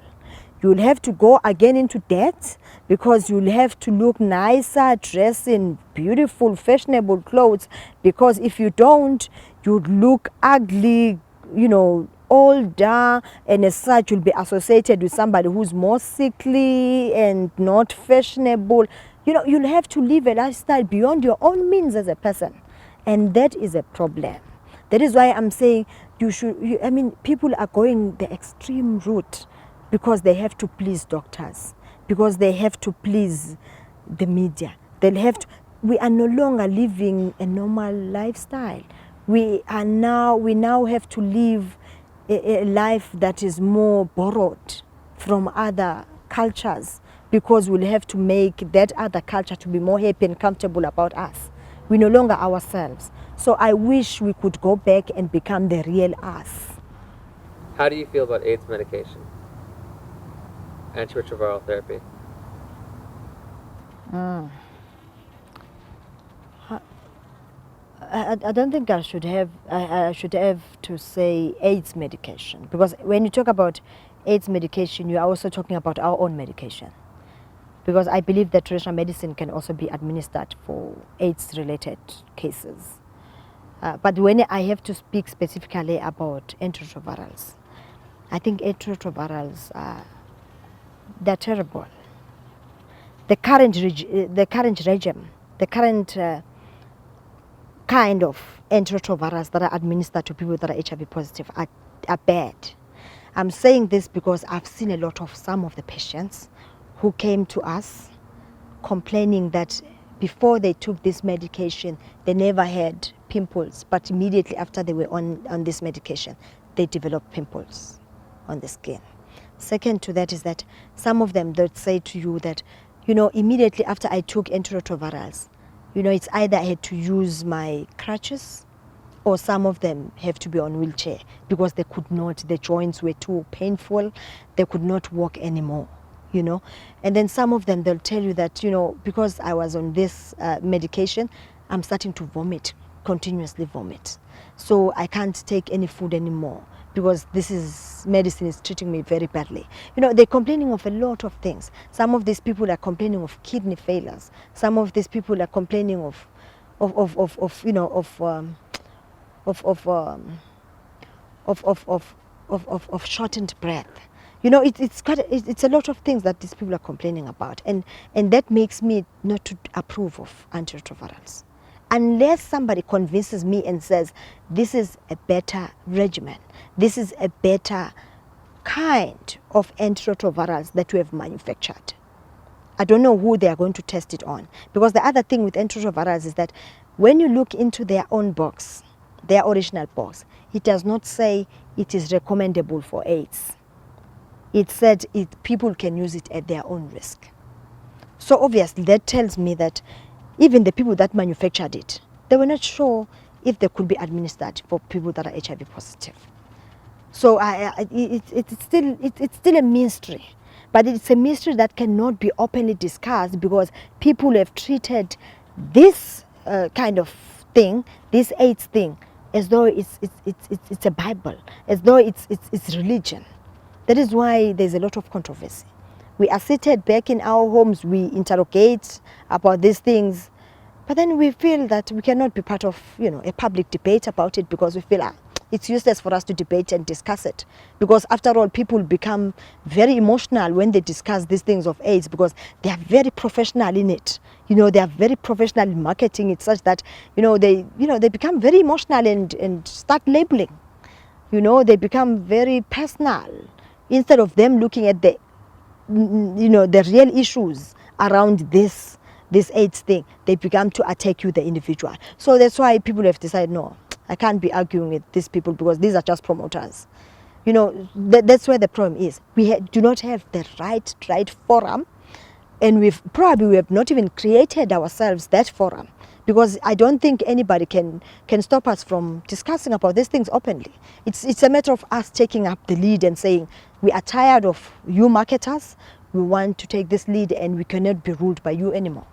You'll have to go again into debt because you'll have to look nicer, dress in beautiful, fashionable clothes, because if you don't, you'd look ugly, older, and as such you'll be associated with somebody who's more sickly and not fashionable. You'll have to live a lifestyle beyond your own means as a person. And that is a problem. That is why I'm saying people are going the extreme route because they have to please doctors, because they have to please the media. We are no longer living a normal lifestyle. We now have to live a life that is more borrowed from other cultures, because we'll have to make that other culture to be more happy and comfortable about us. We no longer ourselves. So I wish we could go back and become the real us. How do you feel about AIDS medication? Antiretroviral therapy? I don't think I should have to say AIDS medication, because when you talk about AIDS medication, you are also talking about our own medication. Because I believe that traditional medicine can also be administered for AIDS-related cases. But when I have to speak specifically about antiretrovirals, I think antiretrovirals they're terrible. The current regime, the current kind of antiretrovirals that are administered to people that are HIV positive are bad. I'm saying this because I've seen a lot of some of the patients who came to us complaining that before they took this medication, they never had pimples, but immediately after they were on this medication, they developed pimples on the skin. Second to that is that some of them, they'd say to you that, immediately after I took antiretrovirals, it's either I had to use my crutches, or some of them have to be on wheelchair because they could not, the joints were too painful, they could not walk anymore. And then some of them, they'll tell you that, because I was on this medication, I'm starting to vomit, continuously vomit. So I can't take any food anymore because medicine is treating me very badly. They're complaining of a lot of things. Some of these people are complaining of kidney failures. Some of these people are complaining of shortened breath. It's a lot of things that these people are complaining about, and that makes me not to approve of antiretrovirals. Unless somebody convinces me and says, this is a better regimen, this is a better kind of antiretrovirals that we have manufactured. I don't know who they are going to test it on. Because the other thing with antiretrovirals is that when you look into their own box, their original box, it does not say it is recommendable for AIDS. It said people can use it at their own risk. So obviously that tells me that even the people that manufactured it, they were not sure if they could be administered for people that are HIV positive. So it's still a mystery, but it's a mystery that cannot be openly discussed, because people have treated this kind of thing, this AIDS thing, as though it's a Bible, as though it's religion. That is why there's a lot of controversy. We are seated back in our homes, we interrogate about these things, but then we feel that we cannot be part of a public debate about it, because we feel it's useless for us to debate and discuss it. Because after all, people become very emotional when they discuss these things of AIDS, because they are very professional in it. They are very professional in marketing it, such that they become very emotional and start labeling. They become very personal, instead of them looking at the real issues around this AIDS thing. They become to attack you, the individual. So that's why people have decided, no, I can't be arguing with these people, because these are just promoters. That's where the problem is. We do not have the right forum, and we have not even created ourselves that forum, because I don't think anybody can stop us from discussing about these things openly. It's a matter of us taking up the lead and saying, we are tired of you marketers, we want to take this lead, and we cannot be ruled by you anymore.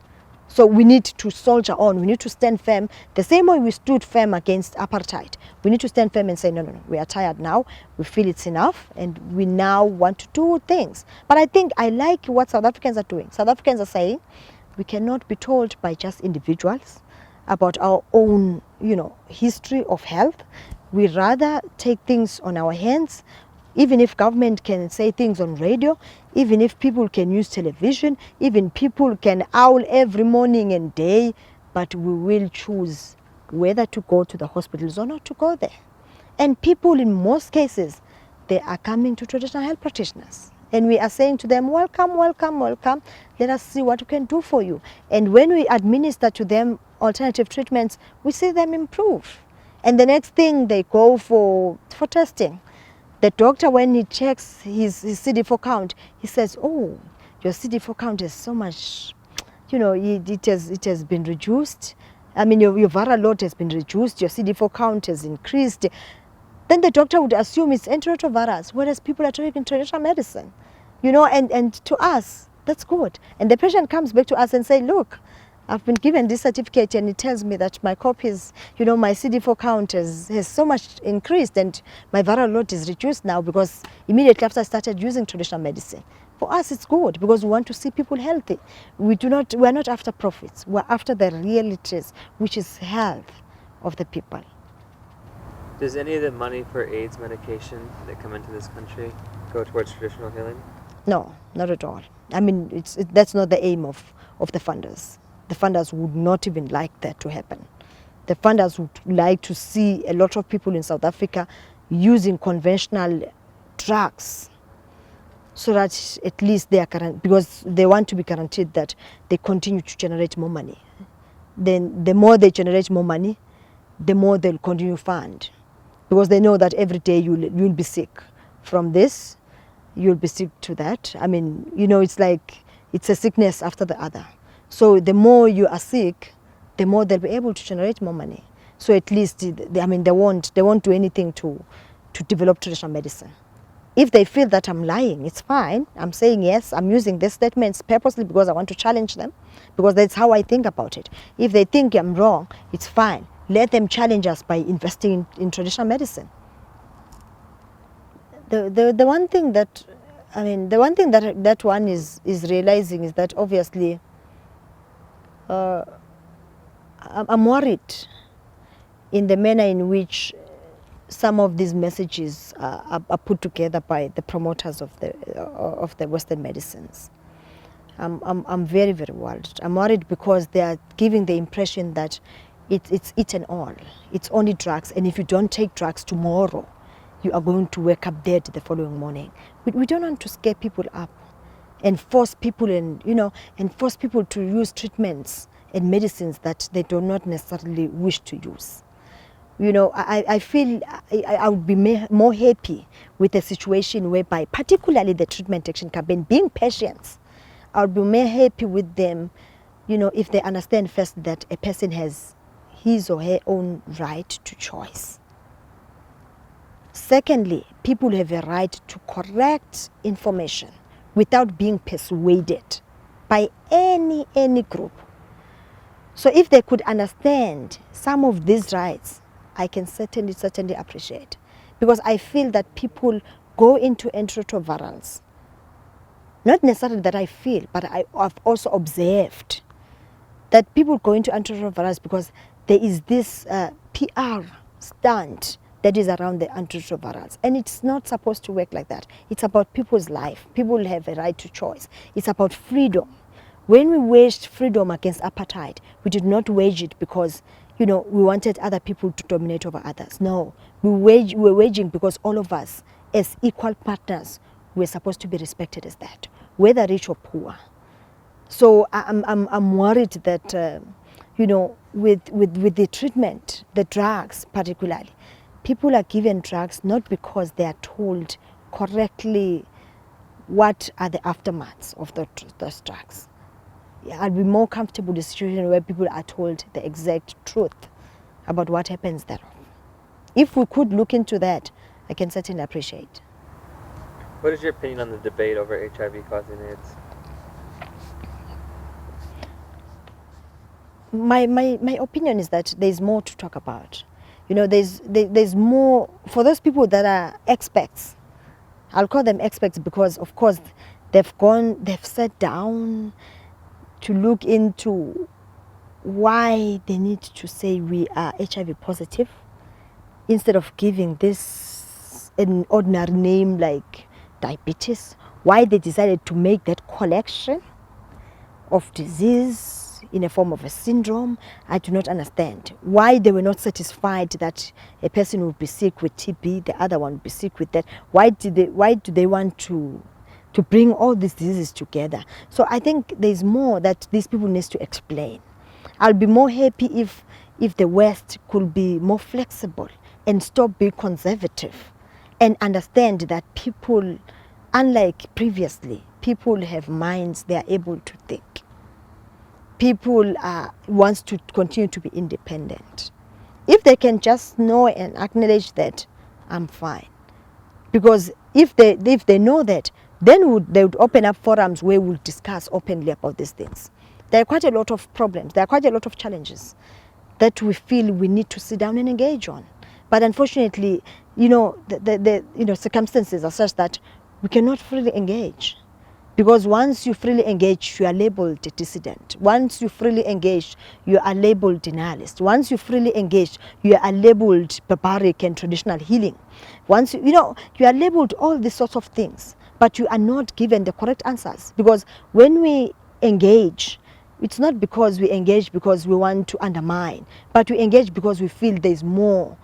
So we need to soldier on. We need to stand firm. The same way we stood firm against apartheid. We need to stand firm and say, no, we are tired now. We feel it's enough, and we now want to do things. But I like what South Africans are doing. South Africans are saying, we cannot be told by just individuals about our own, history of health. We rather take things on our hands. Even if government can say things on radio, even if people can use television, even people can owl every morning and day, but we will choose whether to go to the hospitals or not to go there. And people, in most cases, they are coming to traditional health practitioners. And we are saying to them, welcome, welcome, welcome. Let us see what we can do for you. And when we administer to them alternative treatments, we see them improve. And the next thing, they go for testing. The doctor, when he checks his CD4 count, he says, oh, your CD4 count is so much, it has been reduced. I mean, your viral load has been reduced, your CD4 count has increased. Then the doctor would assume it's antiretrovirals, whereas people are taking traditional medicine. And to us, that's good. And the patient comes back to us and say, look, I've been given this certificate, and it tells me that my copies, my CD4 count has so much increased, and my viral load is reduced now, because immediately after I started using traditional medicine. For us, it's good, because we want to see people healthy. We're not after profits. We're after the realities, which is health of the people. Does any of the money for AIDS medication that come into this country go towards traditional healing? No, not at all. I mean, that's not the aim of the funders. The funders would not even like that to happen. The funders would like to see a lot of people in South Africa using conventional drugs, so that at least they are because they want to be guaranteed that they continue to generate more money. Then the more they generate more money, the more they'll continue to fund, because they know that every day you'll be sick from this, you'll be sick to that. I mean, it's like it's a sickness after the other. So the more you are sick, the more they'll be able to generate more money. So at least, they won't do anything to develop traditional medicine. If they feel that I'm lying, it's fine. I'm saying yes, I'm using these statements purposely because I want to challenge them, because that's how I think about it. If they think I'm wrong, it's fine. Let them challenge us by investing in traditional medicine. The one thing that, I mean, the one thing that one is realizing is that obviously I'm worried in the manner in which some of these messages are put together by the promoters of the Western medicines. I'm very, very worried. I'm worried because they are giving the impression that it's it and all. It's only drugs, and if you don't take drugs tomorrow, you are going to wake up dead the following morning. We don't want to scare people up and force people and force people to use treatments and medicines that they do not necessarily wish to use. I feel I would be more happy with a situation whereby, particularly the treatment action campaign, being patients, I would be more happy with them, if they understand first that a person has his or her own right to choice. Secondly, people have a right to correct information without being persuaded by any group. So if they could understand some of these rights, I can certainly appreciate. Because I feel that people go into antiretrovirals, not necessarily that I feel, but I've also observed that people go into antiretrovirals because there is this PR stunt that is around the antiretrovirals. And it's not supposed to work like that. It's about people's life. People have a right to choice. It's about freedom. When we waged freedom against apartheid, we did not wage it because, we wanted other people to dominate over others. No, we were waging because all of us, as equal partners, were supposed to be respected as that, whether rich or poor. So I'm worried that, with the treatment, the drugs particularly, people are given drugs not because they are told correctly what are the aftermaths of those drugs. I'll be more comfortable in a situation where people are told the exact truth about what happens thereof. If we could look into that, I can certainly appreciate. What is your opinion on the debate over HIV causing AIDS? My opinion is that there's more to talk about. There's more for those people that are experts. I'll call them experts because, of course, they've sat down to look into why they need to say we are HIV positive instead of giving this an ordinary name like diabetes. Why they decided to make that collection of disease in a form of a syndrome, I do not understand. Why they were not satisfied that a person would be sick with TB, the other one would be sick with that. Why do they want to bring all these diseases together? So I think there's more that these people need to explain. I'll be more happy if the West could be more flexible and stop being conservative and understand that people, unlike previously, people have minds, they are able to think. People wants to continue to be independent. If they can just know and acknowledge that, I'm fine. Because if they know that, then they would open up forums where we'll discuss openly about these things. There are quite a lot of problems. There are quite a lot of challenges that we feel we need to sit down and engage on. But unfortunately, the circumstances are such that we cannot freely engage. Because once you freely engage, you are labeled a dissident. Once you freely engage, you are labeled denialist. Once you freely engage, you are labeled barbaric and traditional healing. Once you are labeled all these sorts of things, but you are not given the correct answers. Because when we engage, it's not because we engage because we want to undermine, but we engage because we feel there's more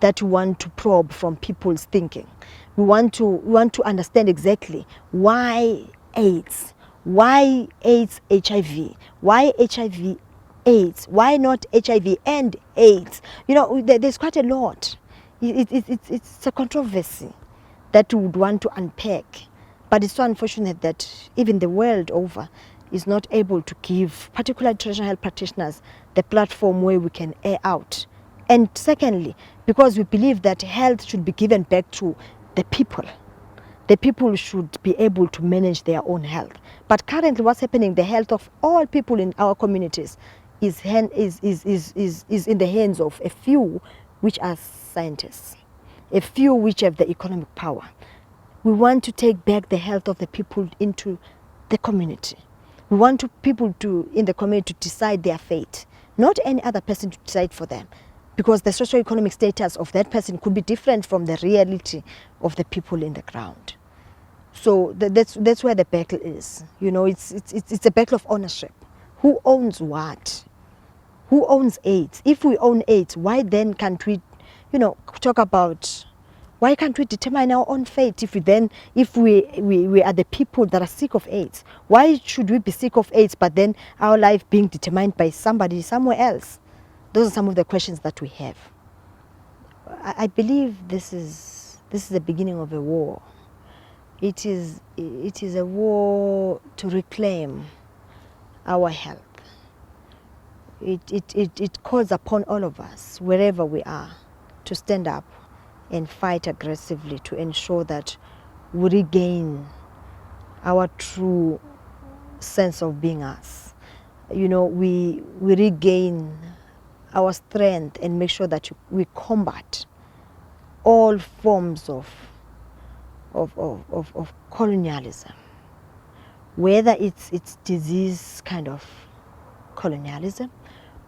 that we want to probe from people's thinking. We want to understand exactly why AIDS, why AIDS HIV, why HIV AIDS, why not HIV and AIDS. There's quite a lot. It's a controversy that we would want to unpack, but it's so unfortunate that even the world over is not able to give particularly traditional health practitioners the platform where we can air out. And secondly, because we believe that health should be given back to the people. The people should be able to manage their own health. But currently what's happening, the health of all people in our communities is in the hands of a few which are scientists, a few which have the economic power. We want to take back the health of the people into the community. We want people in the community to decide their fate, not any other person to decide for them, because the socio-economic status of that person could be different from the reality of the people in the ground. So that's where the battle is. It's a battle of ownership. Who owns what? Who owns AIDS? If we own AIDS, why then can't we, talk about, why can't we determine our own fate if we are the people that are sick of AIDS? Why should we be sick of AIDS, but then our life being determined by somebody somewhere else? Those are some of the questions that we have. I believe this is the beginning of a war. It is a war to reclaim our health. It calls upon all of us, wherever we are, to stand up and fight aggressively to ensure that we regain our true sense of being us. We regain our strength and make sure that we combat all forms of colonialism, whether it's disease kind of colonialism,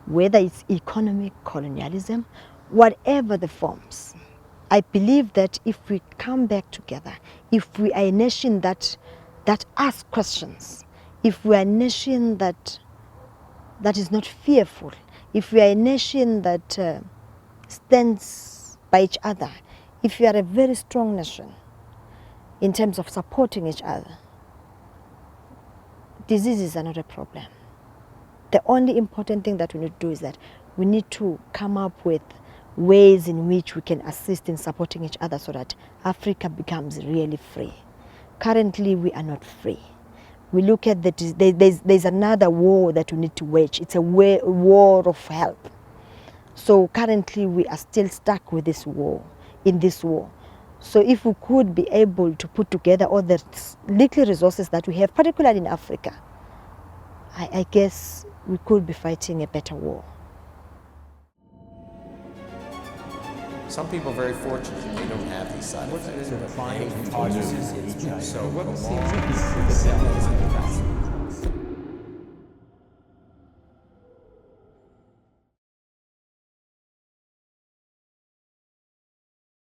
whether it's economic colonialism, whatever the forms. I believe that if we come back together, if we are a nation that asks questions, if we are a nation that is not fearful, if we are a nation that stands by each other, if we are a very strong nation in terms of supporting each other, diseases are not a problem. The only important thing that we need to do is that we need to come up with ways in which we can assist in supporting each other so that Africa becomes really free. Currently, we are not free. We look at there's another war that we need to wage. It's a war of health. So currently, we are still stuck with this war, in this war. So if we could be able to put together all the little resources that we have, particularly in Africa, I guess we could be fighting a better war. Some people are very fortunate they don't have these side effects. So what